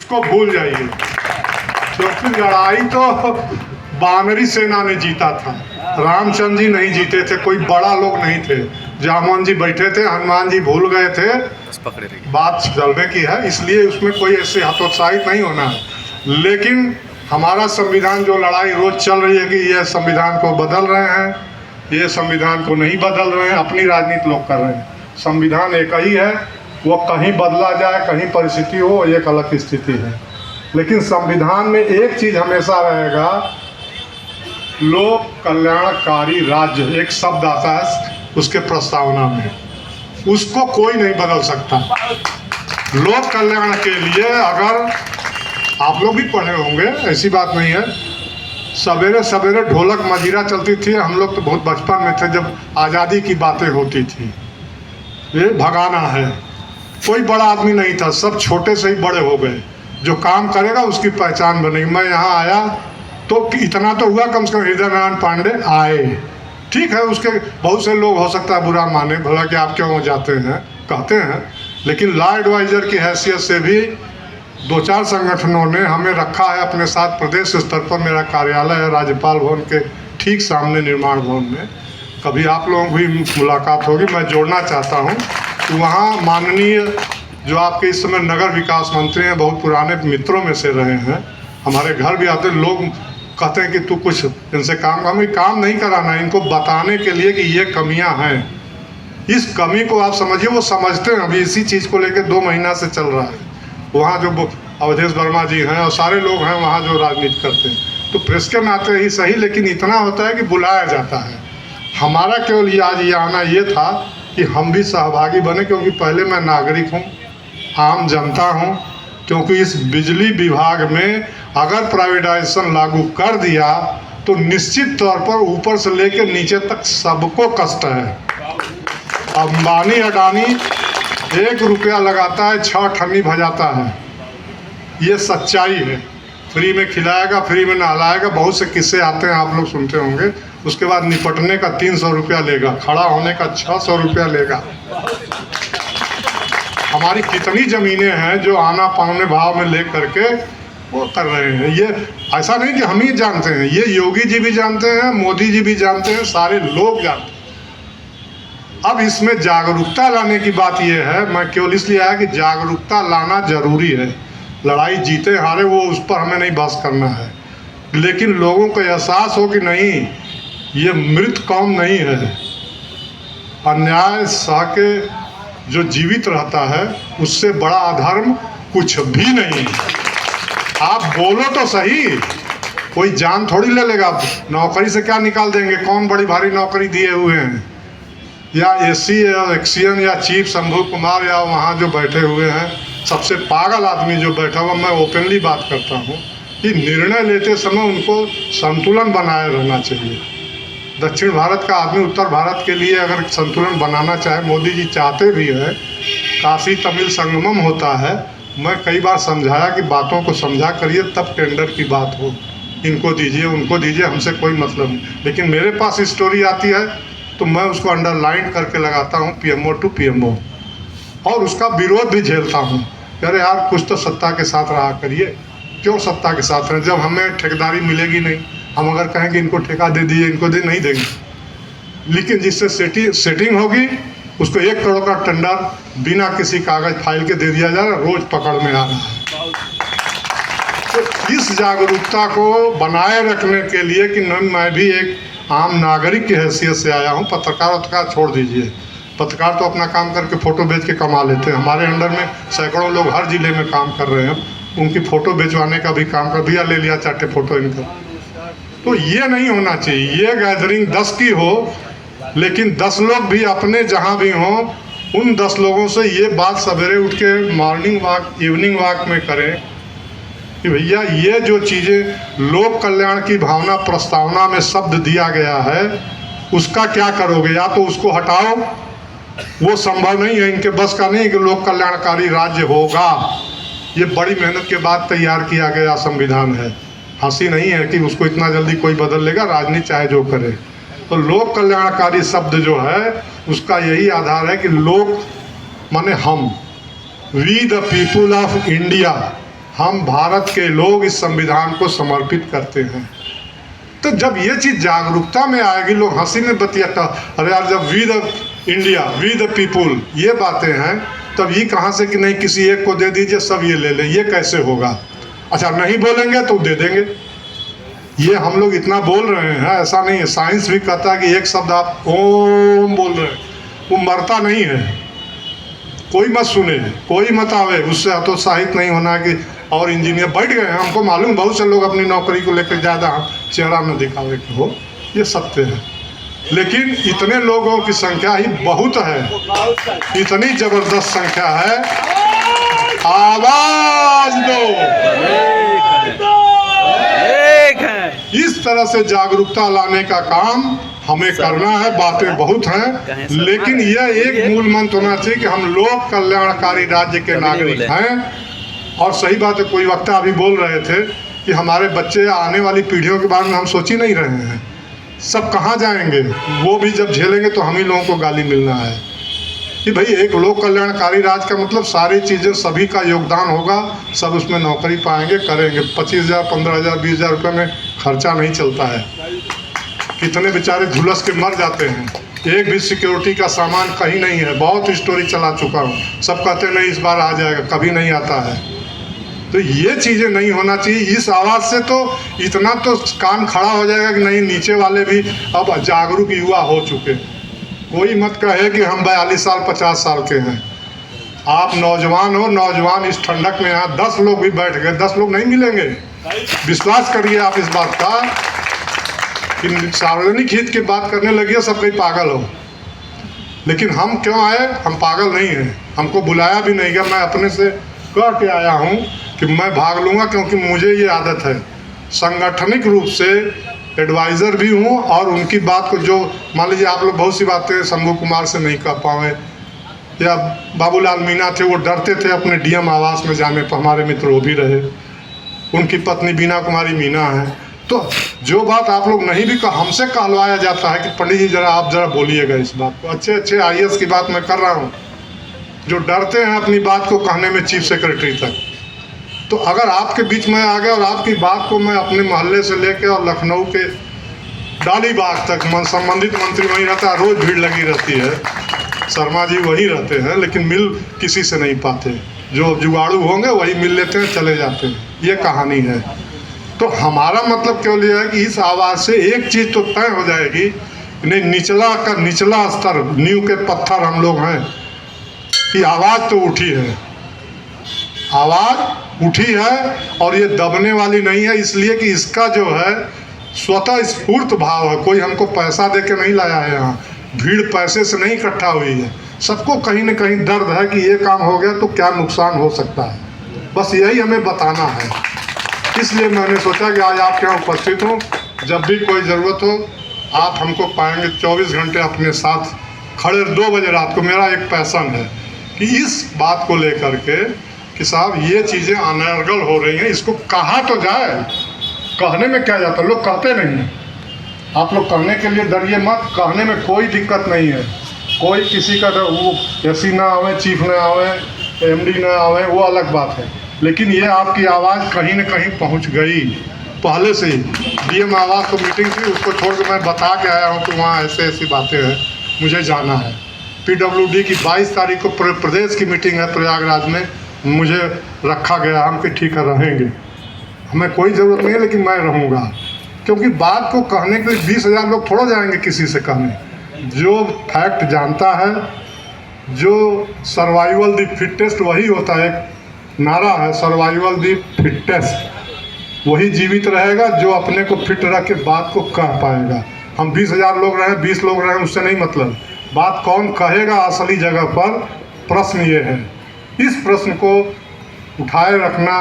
को भूल जाइए, क्योंकि लड़ाई तो बानरी सेना ने जीता था, रामचंद्र जी नहीं जीते थे, कोई बड़ा लोग नहीं थे। जामोन जी बैठे थे, हनुमान जी भूल गए थे, बात चलने की है, इसलिए उसमें कोई ऐसे हतोत्साहित नहीं होना है। लेकिन हमारा संविधान जो लड़ाई रोज चल रही है कि ये संविधान को बदल रहे हैं, ये संविधान को नहीं बदल रहे हैं, अपनी राजनीति लोग कर रहे हैं। संविधान एक ही है, वो कहीं बदला जाए, कहीं परिस्थिति हो, एक अलग स्थिति है। लेकिन संविधान में एक चीज़ हमेशा रहेगा, लोक कल्याणकारी राज्य एक शब्द आता है उसके प्रस्तावना में, उसको कोई नहीं बदल सकता। लोक कल्याण के लिए, अगर आप लोग भी पढ़े होंगे, ऐसी बात नहीं है, सवेरे सवेरे ढोलक मजीरा चलती थी, हम लोग तो बहुत बचपन में थे जब आज़ादी की बातें होती थी, ये भगाना है, कोई बड़ा आदमी नहीं था, सब छोटे से ही बड़े हो गए, जो काम करेगा उसकी पहचान बनेगी। मैं यहाँ आया तो इतना तो हुआ, कम से कम हृदय नारायण पांडे आए, ठीक है, उसके बहुत से लोग हो सकता है बुरा माने, भला कि आप क्यों जाते हैं कहते हैं, लेकिन लॉ एडवाइज़र की हैसियत से भी 2-4 संगठनों ने हमें रखा है अपने साथ। प्रदेश स्तर पर मेरा कार्यालय है राज्यपाल भवन के ठीक सामने निर्माण भवन में, कभी आप लोगों की भी मुलाकात होगी। मैं जोड़ना चाहता हूँ कि वहाँ माननीय जो आपके इस समय नगर विकास मंत्री हैं, बहुत पुराने मित्रों में से रहे हैं, हमारे घर भी आते, लोग कहते हैं कि तू कुछ इनसे हमें काम नहीं कराना है, इनको बताने के लिए कि ये कमियां हैं, इस कमी को आप समझिए, वो समझते हैं। अभी इसी चीज़ को लेकर 2 महीना से चल रहा है, वहाँ जो अवधेश वर्मा जी हैं और सारे लोग हैं वहाँ जो राजनीति करते हैं, तो प्रेस के नाते ही सही, लेकिन इतना होता है कि बुलाया जाता है। हमारा केवल ये आज ये आना ये था कि हम भी सहभागी बने, क्योंकि पहले मैं नागरिक हूँ, आम जनता हूँ, क्योंकि इस बिजली विभाग में अगर प्राइवेटाइजेशन लागू कर दिया तो निश्चित तौर पर ऊपर से लेकर नीचे तक सबको कष्ट है। अंबानी अडानी 1 रुपया लगाता है, 6 ठन्नी भजाता है, ये सच्चाई है। फ्री में खिलाएगा, फ्री में नहलाएगा, बहुत से किस्से आते हैं, आप लोग सुनते होंगे। उसके बाद निपटने का 300 रुपया लेगा, खड़ा होने का 600 रुपया लेगा। हमारी कितनी ज़मीनें हैं जो आना पौने भाव में ले करके वो कर रहे हैं। ये ऐसा नहीं कि हम ही जानते हैं, ये योगी जी भी जानते हैं, मोदी जी भी जानते हैं, सारे लोग जानते हैं। अब इसमें जागरूकता लाने की बात ये है, मैं केवल इसलिए आया कि जागरूकता लाना जरूरी है। लड़ाई जीते हारे वो उस पर हमें नहीं बहस करना है, लेकिन लोगों को एहसास हो कि नहीं, ये मृत कौम नहीं है, अन्याय सह के जो जीवित रहता है उससे बड़ा अधर्म कुछ भी नहीं। आप बोलो तो सही, कोई जान थोड़ी ले लेगा, नौकरी से क्या निकाल देंगे, कौन बड़ी भारी नौकरी दिए हुए हैं, या एसी या एक्सियन या चीफ शंभू कुमार या वहाँ जो बैठे हुए हैं, सबसे पागल आदमी जो बैठा हुआ, मैं ओपनली बात करता हूँ कि निर्णय लेते समय उनको संतुलन बनाए रहना चाहिए। दक्षिण भारत का आदमी उत्तर भारत के लिए अगर संतुलन बनाना चाहे, मोदी जी चाहते भी हैं, काशी तमिल संगमम होता है, मैं कई बार समझाया कि बातों को समझा करिए, तब टेंडर की बात हो, इनको दीजिए उनको दीजिए, हमसे कोई मतलब नहीं। लेकिन मेरे पास स्टोरी आती है तो मैं उसको अंडरलाइन करके लगाता हूँ PMO टू PMO, और उसका विरोध भी झेलता हूँ। अरे यार, कुछ तो सत्ता के साथ रहा करिए, क्यों सत्ता के साथ रहें जब हमें ठेकेदारी मिलेगी नहीं। हम अगर कहें कि इनको ठेका दे दिए, इनको दे नहीं देंगे, लेकिन जिससे सेटिंग होगी उसको 1 करोड़ का टेंडर बिना किसी कागज फाइल के दे दिया जाए, रोज पकड़ में आ रहा है। तो इस जागरूकता को बनाए रखने के लिए कि मैं भी एक आम नागरिक की हैसियत से आया हूँ। पत्रकार छोड़ दीजिए, पत्रकार तो अपना काम करके फ़ोटो बेच के कमा लेते हैं। हमारे अंडर में सैकड़ों लोग हर ज़िले में काम कर रहे हैं, उनकी फ़ोटो बेचवाने का भी काम कर दिया, ले लिया 4 फ़ोटो इनका। तो ये नहीं होना चाहिए, ये गैदरिंग 10 की हो, लेकिन 10 लोग भी अपने जहाँ भी हों, उन 10 लोगों से ये बात सवेरे उठ के मॉर्निंग वॉक इवनिंग वॉक में करें कि भैया ये जो चीज़ें लोक कल्याण की भावना प्रस्तावना में शब्द दिया गया है, उसका क्या करोगे? या तो उसको हटाओ, वो संभव नहीं है, इनके बस का नहीं कि लोक कल्याणकारी राज्य होगा। ये बड़ी मेहनत के बाद तैयार किया गया संविधान है, हंसी नहीं है कि उसको इतना जल्दी कोई बदल लेगा, राजनीति चाहे जो करे। तो लोक कल्याणकारी शब्द जो है उसका यही आधार है कि लोक माने हम, we the people of India, हम भारत के लोग इस संविधान को समर्पित करते हैं। तो जब ये चीज़ जागरूकता में आएगी, लोग हंसी में बतियाता, अरे यार जब we the India we the people ये बातें हैं, तब ये कहाँ से कि नहीं किसी एक को दे दीजिए सब ये ले लें, ये कैसे होगा? अच्छा नहीं बोलेंगे तो दे देंगे। ये हम लोग इतना बोल रहे हैं, ऐसा नहीं है। साइंस भी कहता है कि एक शब्द आप ओम बोल रहे हैं, वो मरता नहीं है। कोई मत सुने, कोई मत आवे, उससे हतोत्साहित नहीं होना कि और इंजीनियर बैठ गए हैं। हमको मालूम बहुत से लोग अपनी नौकरी को लेकर ज़्यादा चेहरा न दिखावे कि हो, ये सत्य है। लेकिन इतने लोगों की संख्या ही बहुत है, इतनी जबरदस्त संख्या है। आवाज दो, इस तरह से जागरूकता लाने का काम हमें करना है। बातें बहुत हैं, लेकिन यह एक मूल मंत्र होना चाहिए कि हम लोग कल्याणकारी राज्य के नागरिक हैं। और सही बात है, कोई वक्ता अभी बोल रहे थे कि हमारे बच्चे आने वाली पीढ़ियों के बारे में हम सोच ही नहीं रहे हैं। सब कहाँ जाएंगे? वो भी जब झेलेंगे तो हम ही लोगों को गाली मिलना है कि भाई एक लोक कल्याणकारी राज्य का मतलब सारी चीज़ें सभी का योगदान होगा, सब उसमें नौकरी पाएंगे, करेंगे। 25,000 15,000 20,000 रुपये में खर्चा नहीं चलता है। कितने बेचारे झुलस के मर जाते हैं, एक भी सिक्योरिटी का सामान कहीं नहीं है। बहुत स्टोरी चला चुका हूँ, सब कहते नहीं इस बार आ जाएगा, कभी नहीं आता है। तो ये चीज़ें नहीं होना चाहिए। इस आवाज़ से तो इतना तो काम खड़ा हो जाएगा कि नहीं, नीचे वाले भी अब जागरूक युवा हो चुके। कोई मत कहे कि हम 42 साल 50 साल के हैं। आप नौजवान हो, नौजवान इस ठंडक में यहाँ 10 लोग भी बैठ गए, 10 लोग नहीं मिलेंगे। विश्वास करिए आप इस बात का कि सार्वजनिक हित की बात करने लगी सब कहीं पागल हो। लेकिन हम क्यों आए? हम पागल नहीं हैं, हमको बुलाया भी नहीं गया। मैं अपने से कह के आया हूँ कि मैं भाग लूँगा, क्योंकि मुझे ये आदत है। संगठनिक रूप से एडवाइज़र भी हूँ, और उनकी बात को जो मान लीजिए आप लोग बहुत सी बातें शंभू कुमार से नहीं कह पाए, या बाबूलाल मीणा थे, वो डरते थे अपने डीएम आवास में जाने पर। हमारे मित्र वो भी रहे, उनकी पत्नी बीना कुमारी मीणा है। तो जो बात आप लोग नहीं भी हमसे कहलवाया जाता है कि पंडित जी जरा आप जरा बोलिएगा इस बात को। अच्छे अच्छे IAS की बात मैं कर रहा हूँ, जो डरते हैं अपनी बात को कहने में चीफ सेक्रेटरी तक। तो अगर आपके बीच में आ गया और आपकी बात को मैं अपने मोहल्ले से लेकर और लखनऊ के डालीबाग तक, संबंधित मंत्री वहीं रहता है, रोज़ भीड़ लगी रहती है, शर्मा जी वहीं रहते हैं, लेकिन मिल किसी से नहीं पाते। जो जुगाड़ू होंगे वही मिल लेते हैं, चले जाते हैं। ये कहानी है। तो हमारा मतलब केवल ये है कि इस आवाज़ से एक चीज़ तो तय हो जाएगी, नहीं निचला का निचला स्तर, नींव के पत्थर हम लोग हैं, कि आवाज़ तो उठी है, आवाज़ उठी है, और ये दबने वाली नहीं है। इसलिए कि इसका जो है स्वतः स्फूर्त भाव है। कोई हमको पैसा दे के नहीं लाया है यहाँ, भीड़ पैसे से नहीं इकट्ठा हुई है। सबको कहीं न कहीं दर्द है कि ये काम हो गया तो क्या नुकसान हो सकता है, बस यही हमें बताना है। इसलिए मैंने सोचा कि आज आपके यहाँ उपस्थित हूँ। जब भी कोई ज़रूरत हो आप हमको पाएंगे 24 घंटे अपने साथ खड़े। 2 बजे रात को मेरा एक पैशन है कि इस बात को लेकर के कि साहब ये चीज़ें अनर्गल हो रही हैं, इसको कहा तो जाए। कहने में क्या जाता है, लोग कहते नहीं हैं। आप लोग कहने के लिए डरिए मत, कहने में कोई दिक्कत नहीं है। कोई किसी का वो एसी ना आवे, चीफ ना आवे, MD ना आवे, वो अलग बात है। लेकिन ये आपकी आवाज़ कहीं न कहीं पहुंच गई पहले से ही। DM आवाज़ को मीटिंग थी, उसको छोड़ के मैं बता के आया हूँ कि वहाँ ऐसे ऐसी बातें हैं, मुझे जाना है। PWD की 22 तारीख को प्रदेश की मीटिंग है प्रयागराज में, मुझे रखा गया। हम कि ठीक है रहेंगे, हमें कोई ज़रूरत नहीं है, लेकिन मैं रहूँगा। क्योंकि बात को कहने के लिए 20,000 लोग थोड़ा जाएंगे किसी से कहने। जो फैक्ट जानता है, जो सर्वाइवल द फिटेस्ट वही होता है, नारा है सर्वाइवल द फिटेस्ट, वही जीवित रहेगा जो अपने को फिट रख के बात को कह पाएगा। हम 20,000 लोग रहें, 20 लोग रहें, उससे नहीं मतलब, बात कौन कहेगा असली जगह पर। प्रश्न ये है, इस प्रश्न को उठाए रखना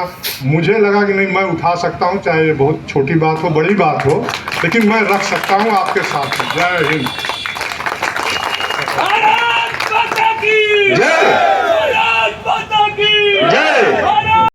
मुझे लगा कि नहीं मैं उठा सकता हूँ, चाहे ये बहुत छोटी बात हो बड़ी बात हो, लेकिन मैं रख सकता हूँ आपके साथ। जय हिंद, जय, जय।